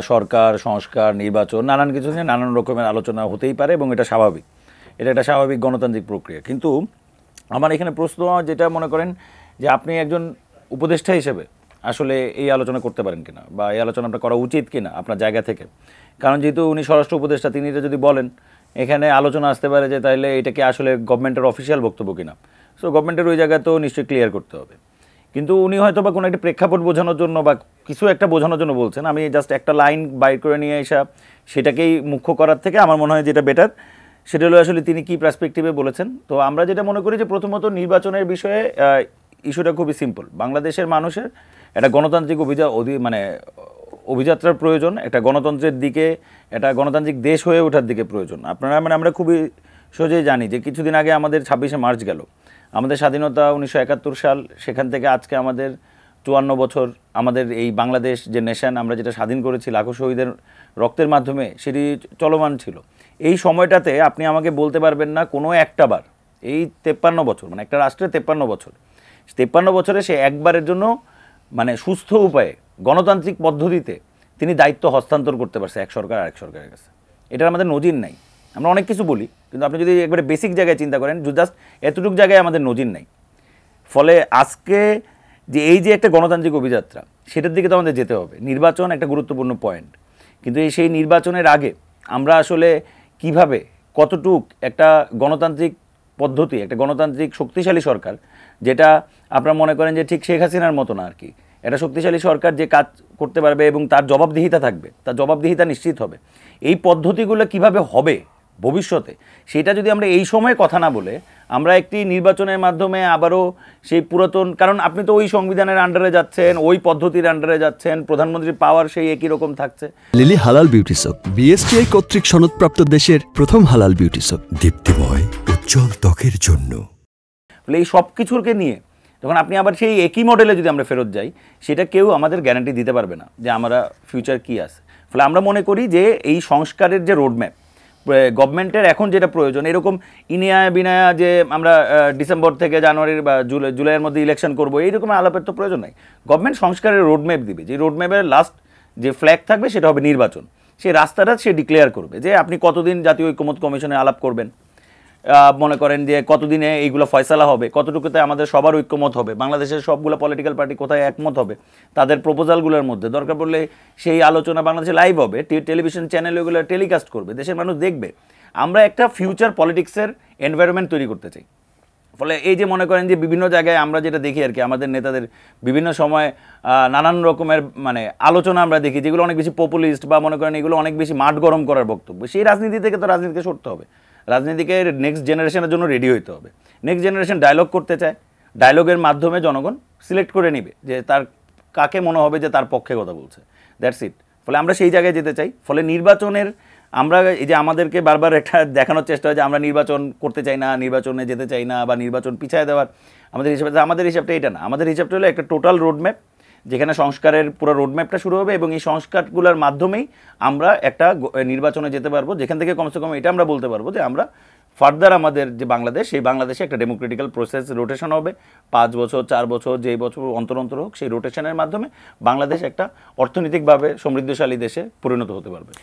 সরকার সংস্কার নির্বাচন নানান কিছু নিয়ে নানান রকমের আলোচনা হতেই পারে এবং এটা স্বাভাবিক, এটা একটা স্বাভাবিক গণতান্ত্রিক প্রক্রিয়া। কিন্তু আমার এখানে প্রশ্ন যেটা মনে করেন যে আপনি একজন উপদেষ্টা হিসেবে আসলে এই আলোচনা করতে পারেন কিনা বা এই আলোচনাটা করা উচিত কিনা আপনার জায়গা থেকে। কারণ যেহেতু উনি স্বরাষ্ট্র উপদেষ্টা, তিনি এটা যদি বলেন এখানে আলোচনা আসতে পারে যে তাহলে এটা কি আসলে গভর্নমেন্টের অফিসিয়াল বক্তব্য কিনা। সো গভর্নমেন্টের ওই জায়গায় তো নিশ্চয়ই ক্লিয়ার করতে হবে। কিন্তু উনি হয়তো বা কোনো একটা প্রেক্ষাপট বোঝানোর জন্য বা কিছু একটা বোঝানোর জন্য বলছেন। আমি জাস্ট একটা লাইন বাইর করে নিয়ে এসে সেটাকেই মুখ্য করার থেকে আমার মনে হয় যেটা বেটার সেটা হলো আসলে তিনি কী পার্সপেক্টিভে বলেছেন। তো আমরা যেটা মনে করি যে প্রথমত নির্বাচনের বিষয়ে ইস্যুটা খুবই সিম্পল। বাংলাদেশের মানুষের একটা গণতান্ত্রিক অভিযাত্রার প্রয়োজন, একটা গণতন্ত্রের দিকে, একটা গণতান্ত্রিক দেশ হয়ে ওঠার দিকে প্রয়োজন। আমরা খুবই সহজেই জানি যে কিছুদিন আগে আমাদের 26শে মার্চ গেল, আমাদের স্বাধীনতা 1971 সাল, সেখান থেকে আজকে আমাদের 54 বছর। আমাদের এই বাংলাদেশ যে নেশন আমরা যেটা স্বাধীন করেছি লাখো শহীদের রক্তের মাধ্যমে, সেটি চলমান ছিল। এই সময়টাতে আপনি আমাকে বলতে পারবেন না কোনো একটা বার, এই 53 বছর মানে একটা রাষ্ট্রের 53 বছর, 53 বছরে সে একবারের জন্য সুস্থ উপায়ে গণতান্ত্রিক পদ্ধতিতে তিনি দায়িত্ব হস্তান্তর করতে পারছে এক সরকার আরেক সরকারের কাছে। এটার আমাদের নজির নাই। আমরা অনেক কিছু বলি, কিন্তু আপনি যদি একবারে বেসিক জায়গায় চিন্তা করেন, জাস্ট এতটুকু জায়গায় আমাদের নজির নাই। ফলে আজকে যে এই যে একটা গণতান্ত্রিক অভিযাত্রা, সেটার দিকে তো আমাদের যেতে হবে। নির্বাচন একটা গুরুত্বপূর্ণ পয়েন্ট, কিন্তু সেই নির্বাচনের আগে আমরা আসলে কিভাবে কতটুক একটা গণতান্ত্রিক পদ্ধতি, একটা গণতান্ত্রিক শক্তিশালী সরকার, যেটা আপনারা মনে করেন যে ঠিক শেখ হাসিনার মতো না আর কি, একটা শক্তিশালী সরকার যে কাজ করতে পারবে এবং তার জবাবদিহিতা থাকবে, তার জবাবদিহিতা নিশ্চিত হবে, এই পদ্ধতিগুলো কিভাবে হবে ভবিষ্যতে, সেটা যদি আমরা এই সময়ে কথা না বলে আমরা একটি নির্বাচনের মাধ্যমে আবারও সেই পুরাতন, কারণ আপনি তো ওই সংবিধানের আন্ডারে যাচ্ছেন, ওই পদ্ধতির আন্ডারে যাচ্ছেন, প্রধানমন্ত্রীর পাওয়ার সেই একই রকম থাকছে। লিলি হালাল বিউটি সোপ, বিএসটিআই কর্তৃক সনদপ্রাপ্ত দেশের প্রথম হালাল বিউটি সোপ, দীপ্তিময় উজ্জ্বল ত্বকের জন্য। ফলে এই সব কিছুকে নিয়ে যখন আপনি আবার সেই একই মডেলে যদি আমরা ফেরত যাই, সেটা কেউ আমাদের গ্যারান্টি দিতে পারবে না যে আমরা ফিউচার কী আছে। ফলে আমরা মনে করি যে এই সংস্কারের যে রোডম্যাপ গভর্নমেন্টের এখন যেটা প্রয়োজন, এরকম ইনিয়া বিনায়া যে আমরা ডিসেম্বর থেকে জানুয়ারির বা জুলাইয়ের মধ্যে ইলেকশন করবো, এইরকম আলাপের তো প্রয়োজন নাই। গভর্নমেন্ট সংস্কারের রোডম্যাপ দিবে, যে রোডম্যাপের লাস্ট যে ফ্ল্যাগ থাকবে সেটা হবে নির্বাচন। সেই রাস্তাটা সে ডিক্লেয়ার করবে যে আপনি কতদিন জাতীয় ঐক্যমত্য কমিশনে আলাপ করবেন, মনে করেন যে কতদিনে এইগুলো ফয়সালা হবে, কতটুকুতে আমাদের সবার ঐক্যমত হবে, বাংলাদেশের সবগুলো পলিটিক্যাল পার্টি কোথায় একমত হবে তাদের প্রপোজালগুলোর মধ্যে। দরকার পড়লে সেই আলোচনা বাংলাদেশে লাইভ হবে, টেলিভিশন চ্যানেল ওইগুলো টেলিকাস্ট করবে, দেশের মানুষ দেখবে। আমরা একটা ফিউচার পলিটিক্সের এনভায়রনমেন্ট তৈরি করতে চাই। ফলে এই যে মনে করেন যে বিভিন্ন জায়গায় আমরা যেটা দেখি আর কি, আমাদের নেতাদের বিভিন্ন সময় নানান রকমের আলোচনা আমরা দেখি যেগুলো অনেক বেশি পপুলিস্ট, বা মনে করেন এগুলো অনেক বেশি মাঠ গরম করার বক্তব্য। সেই রাজনীতি থেকে তো রাজনীতিকে সরতে হবে, রাজনীতিকে নেক্সট জেনারেশনের জন্য রেডি হইতে হবে। নেক্সট জেনারেশন ডায়লগ করতে চায়, ডায়লগের মাধ্যমে জনগণ সিলেক্ট করে নিবে যে তার কাকে মনে হবে যে তার পক্ষে কথা বলছে, দ্যাটস ইট। ফলে আমরা সেই জায়গায় যেতে চাই। ফলে নির্বাচনের আমরা এই যে আমাদেরকে বারবার একটা দেখানোর চেষ্টা হয় যে আমরা নির্বাচন করতে চাই না, নির্বাচনে যেতে চাই না, বা নির্বাচন পিছায় দেওয়ার আমাদের হিসাবটা এটা না। আমাদের হিসাবটা হলো একটা টোটাল রোডম্যাপ, যেখানে সংস্কারের পুরো রোডম্যাপটা শুরু হবে, এবং এই সংস্কারগুলোর মাধ্যমেই আমরা একটা নির্বাচনে যেতে পারবো, যেখান থেকে কমসে কম এটা আমরা বলতে পারবো যে আমরা ফার্দার আমাদের যে বাংলাদেশ, সেই বাংলাদেশে একটা ডেমোক্রেটিক্যাল প্রসেস রোটেশন হবে 5 বছর 4 বছর, যেই বছর অন্তর অন্তর হোক, সেই রোটেশনের মাধ্যমে বাংলাদেশ একটা অর্থনৈতিকভাবে সমৃদ্ধশালী দেশে পরিণত হতে পারবে।